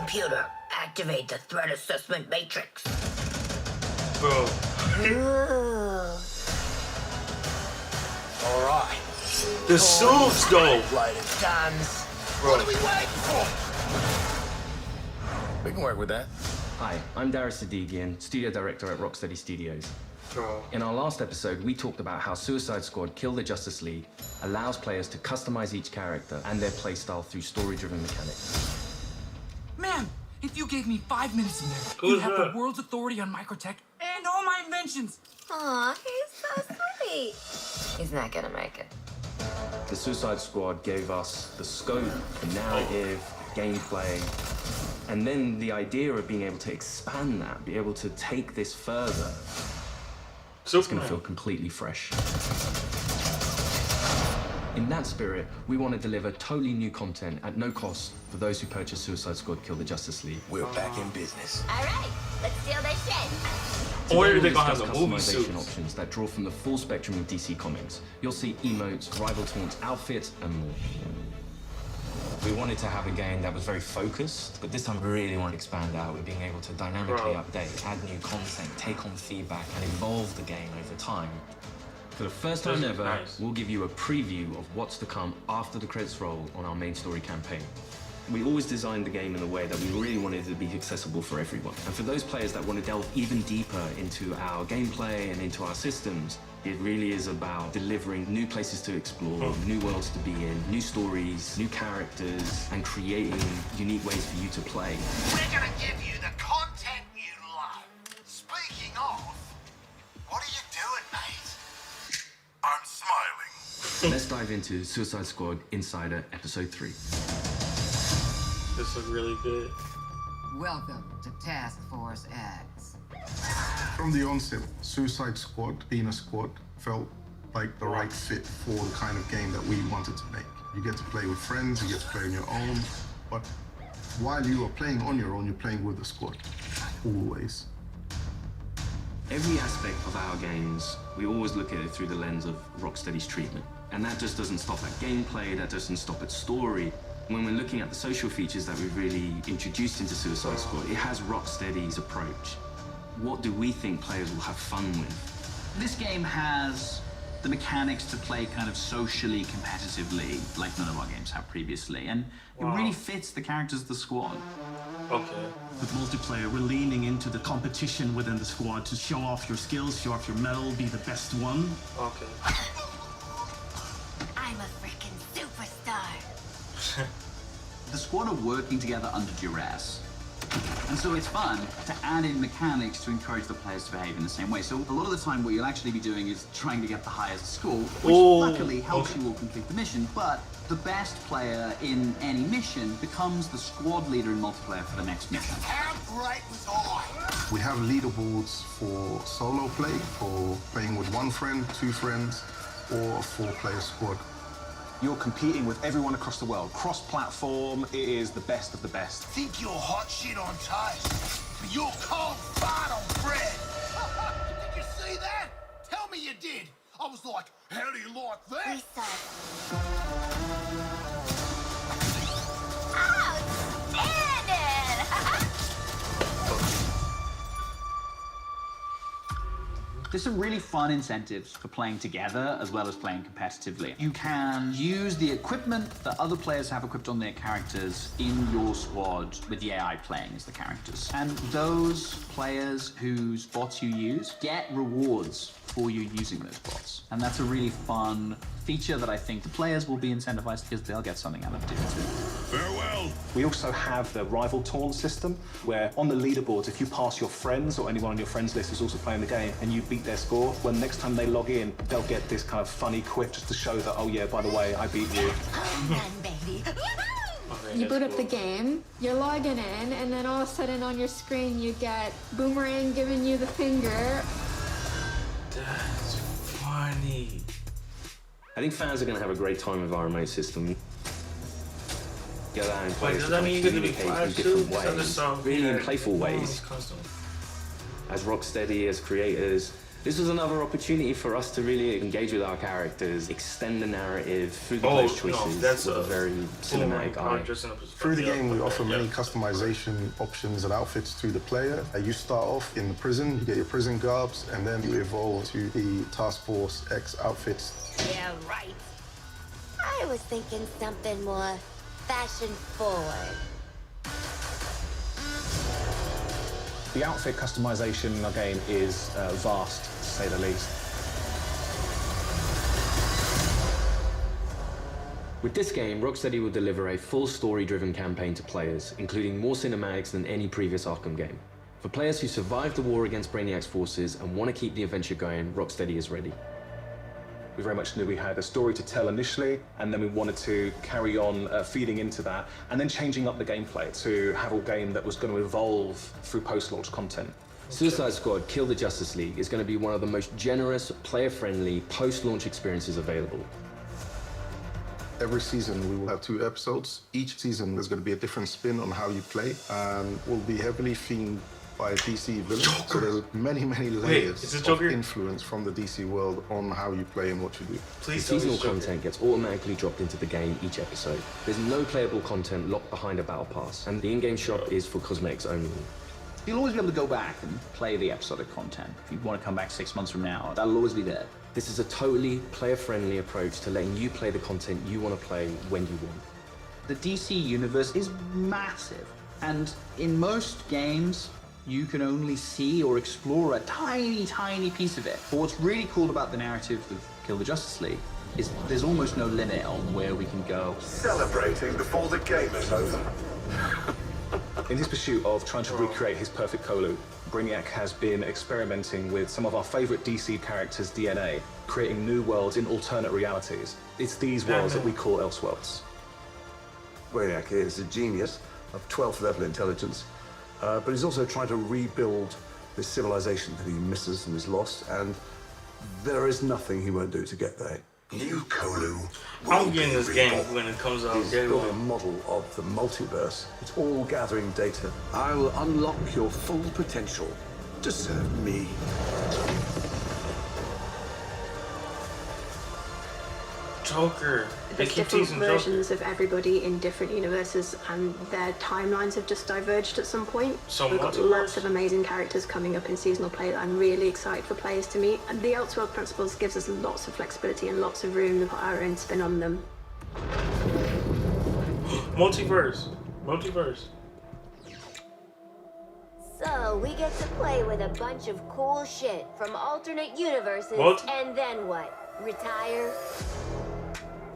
Computer, activate the threat assessment matrix. Bro. All right. The suits, though. Light it guns. Bro. What are we waiting for? We can work with that. Hi, I'm Darius Sadigian, Studio Director at Rocksteady Studios. Bro. In our last episode, we talked about how Suicide Squad Kill the Justice League allows players to customize each character and their playstyle through story-driven mechanics. Man, if you gave me 5 minutes in there, Who's you'd have that? the world's authority on microtech and all my inventions. Aw, he's so sweet. He's not gonna make it. The Suicide Squad gave us the scope, the narrative, gameplay, and then the idea of being able to expand that, be able to take this further. It's going to feel completely fresh. In that spirit, we want to deliver totally new content at no cost for those who purchase Suicide Squad Kill the Justice League. We're back in business. All right, let's steal this shit. Or Today, they we'll gonna have discuss the movie customization suits. options that draw from the full spectrum of DC Comics. You'll see emotes, rival taunts, outfits, and more. We wanted to have a game that was very focused, but this time we really want to expand out. We're being able to dynamically Bro. update, add new content, take on feedback, and evolve the game over time. For the first time This is ever, nice. we'll give you a preview of what's to come after the credits roll on our main story campaign. We always designed the game in a way that we really wanted it to be accessible for everyone. And for those players that want to delve even deeper into our gameplay and into our systems, it really is about delivering new places to explore, new worlds to be in, new stories, new characters, and creating unique ways for you to play. We're gonna give you the content you love. Speaking of, what are you doing, mate? I'm smiling. Let's dive into Suicide Squad Insider Episode 3. This is really good. Welcome to Task Force X. From the onset, Suicide Squad, being a squad, felt like the right fit for the kind of game that we wanted to make. You get to play with friends, you get to play on your own, but while you are playing on your own, you're playing with a squad, always. Every aspect of our games, we always look at it through the lens of Rocksteady's treatment. And that just doesn't stop at gameplay, that doesn't stop at story. When we're looking at the social features that we've really introduced into Suicide Squad, it has Rocksteady's approach. What do we think players will have fun with? This game has the mechanics to play kind of socially competitively, like none of our games have previously, and it really fits the characters of the squad. Okay. With multiplayer, we're leaning into the competition within the squad to show off your skills, show off your medal, be the best one. Okay. I'm a freaking superstar. The squad are working together under duress. And so it's fun to add in mechanics to encourage the players to behave in the same way. So a lot of the time what you'll actually be doing is trying to get the highest score, which luckily helps you all complete the mission, but the best player in any mission becomes the squad leader in multiplayer for the next mission. How great was I? We have leaderboards for solo play, for playing with one friend, two friends, or a four-player squad. You're competing with everyone across the world. Cross-platform, it is the best of the best. Think you're hot shit on toast, but you're cold fart on bread. Did you see that? Tell me you did. I was like, how do you like that? Outstanding! There's some really fun incentives for playing together as well as playing competitively. You can use the equipment that other players have equipped on their characters in your squad with the AI playing as the characters. And those players whose bots you use get rewards for you using those bots. And that's a really fun feature that I think the players will be incentivized because they'll get something out of doing too. Farewell. We also have the rival taunt system, where on the leaderboards, if you pass your friends or anyone on your friends list who's also playing the game and you beat their score, when next time they log in, they'll get this kind of funny quip just to show that, oh yeah, by the way, I beat you. baby. You boot up the game, you're logging in, and then all of a sudden on your screen you get Boomerang giving you the finger. That's funny. I think fans are going to have a great time with our remote system. Get out and play. Wait, does that mean you're going to be communicate in flash different too? ways, really in playful ways. As Rocksteady, as creators, This was another opportunity for us to really engage with our characters, extend the narrative through the player's choices that's with a very cinematic eye. Through the game, we offer many customization options and outfits to the player. You start off in the prison, you get your prison garbs, and then you evolve to the Task Force X outfits. Yeah, right. I was thinking something more fashion-forward. The outfit customization in our game is vast, to say the least. With this game, Rocksteady will deliver a full story-driven campaign to players, including more cinematics than any previous Arkham game. For players who survived the war against Brainiac's forces and want to keep the adventure going, Rocksteady is ready. We very much knew we had a story to tell initially, and then we wanted to carry on feeding into that, and then changing up the gameplay to have a game that was going to evolve through post-launch content. Suicide Squad Kill the Justice League is going to be one of the most generous, player-friendly, post-launch experiences available. Every season we will have 2 episodes. Each season there's going to be a different spin on how you play, and will be heavily themed by DC villains. So there's many layers of influence from the DC world on how you play and what you do. The seasonal content gets automatically dropped into the game each episode. There's no playable content locked behind a battle pass, and the in-game shop is for cosmetics only. You'll always be able to go back and play the episodic content. If you want to come back 6 months from now, that'll always be there. This is a totally player-friendly approach to letting you play the content you want to play when you want. The DC universe is massive, and in most games, you can only see or explore a tiny piece of it. But what's really cool about the narrative of Kill the Justice League is there's almost no limit on where we can go. Celebrating before the game is over. In his pursuit of trying to recreate his perfect Kolu, Brainiac has been experimenting with some of our favorite DC characters' DNA, creating new worlds in alternate realities. It's these worlds that we call Elseworlds. Brainiac is a genius of 12th level intelligence, but he's also trying to rebuild this civilization that he misses and is lost, and there is nothing he won't do to get there. New Kolu. I'm getting this game when it comes out. He's built a model of the multiverse. It's all gathering data. I will unlock your full potential to serve me. Joker. They There's keep different teasing versions Joker. of everybody in different universes, and their timelines have just diverged at some point. So we've got multiverse? lots of amazing characters coming up in seasonal play that I'm really excited for players to meet. And the Elseworld Principles gives us lots of flexibility and lots of room to put our own spin on them. Multiverse. So we get to play with a bunch of cool shit from alternate universes, What? and then what? Retire?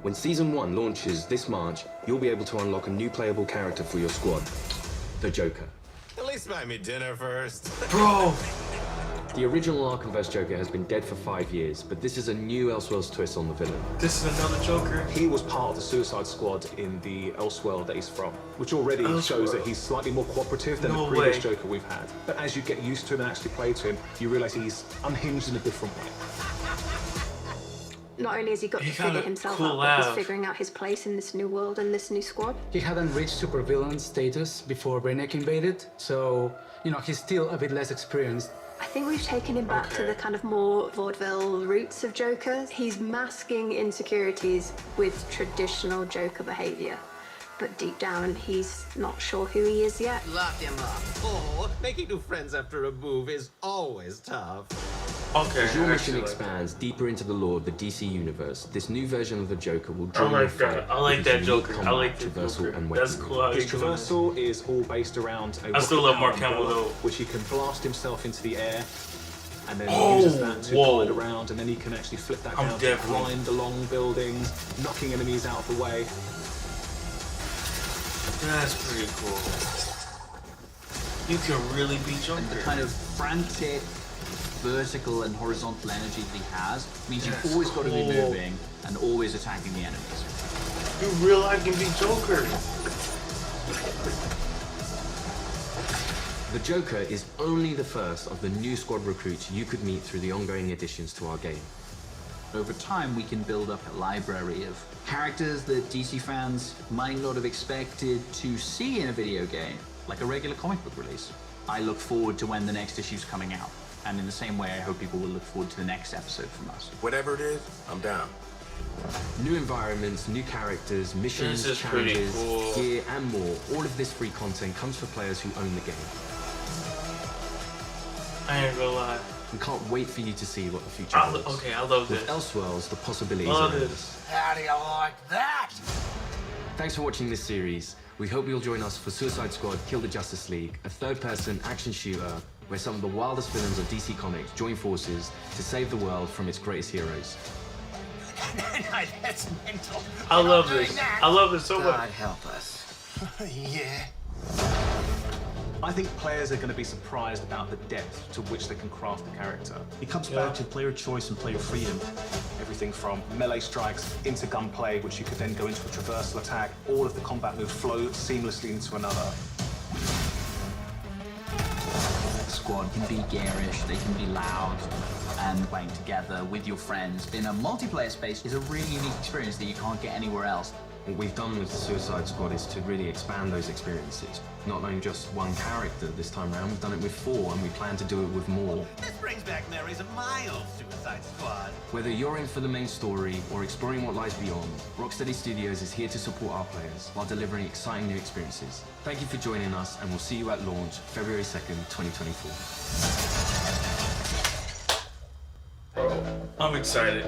When Season 1 launches this March, you'll be able to unlock a new playable character for your squad, the Joker. At least buy me dinner first. Bro! The original Arkhamverse Joker has been dead for 5 years, but this is a new Elseworlds twist on the villain. This is another Joker. He was part of the Suicide Squad in the Elseworld that he's from, which already shows that he's slightly more cooperative than the previous Joker we've had. But as you get used to him and actually play to him, you realize he's unhinged in a different way. Not only has he got to figure himself out, but he's figuring out his place in this new world and this new squad. He hadn't reached supervillain status before Brainiac invaded, so, he's still a bit less experienced. I think we've taken him back to the kind of more vaudeville roots of Joker. He's masking insecurities with traditional Joker behavior. But deep down, he's not sure who he is yet. Lock him up. Oh, making new friends after a move is always tough. Okay, As your mission expands deeper into the lore of the DC universe, this new version of the Joker will I draw like your fight. that. I like with that his unique Joker. I combat, like that traversal, Joker. and That's weaponry. cool how His he's doing this. traversal is all based around a I still love Mark umbrella, Hamill, though. which he can blast himself into the air, and then Oh, uses that to whoa. glide around, and then he can actually flip that I'm down to definitely- grind along buildings, knocking enemies out of the way. That's pretty cool. You can really be Joker. And the kind of frantic, vertical and horizontal energy that he has means you've always got to be cool. moving and always attacking the enemies. You real life can be Joker. The Joker is only the first of the new squad recruits you could meet through the ongoing additions to our game. Over time, we can build up a library of characters that DC fans might not have expected to see in a video game, like a regular comic book release. I look forward to when the next issue's coming out. And in the same way, I hope people will look forward to the next episode from us. Whatever it is, I'm down. New environments, new characters, missions, This is pretty challenges, cool. gear, and more. All of this free content comes for players who own the game. I ain't gonna lie. We can't wait for you to see what the future I holds. love With this. Elseworlds, the possibilities Love are this. endless. How do you like that? Thanks for watching this series. We hope you'll join us for Suicide Squad Kill the Justice League, a third-person action shooter where some of the wildest villains of DC Comics join forces to save the world from its greatest heroes. No, that's mental. I love this. I love this so much. God help us. Yeah. I think players are going to be surprised about the depth to which they can craft a character. It comes back to player choice and player freedom. Everything from melee strikes into gunplay, which you could then go into a traversal attack. All of the combat moves flow seamlessly into another. Squad can be garish, they can be loud, and playing together with your friends in a multiplayer space is a really unique experience that you can't get anywhere else. What we've done with the Suicide Squad is to really expand those experiences. Not only just one character this time around, we've done it with 4, and we plan to do it with more. This brings back memories of my old Suicide Squad. Whether you're in for the main story or exploring what lies beyond, Rocksteady Studios is here to support our players while delivering exciting new experiences. Thank you for joining us, and we'll see you at launch February 2nd, 2024. I'm excited.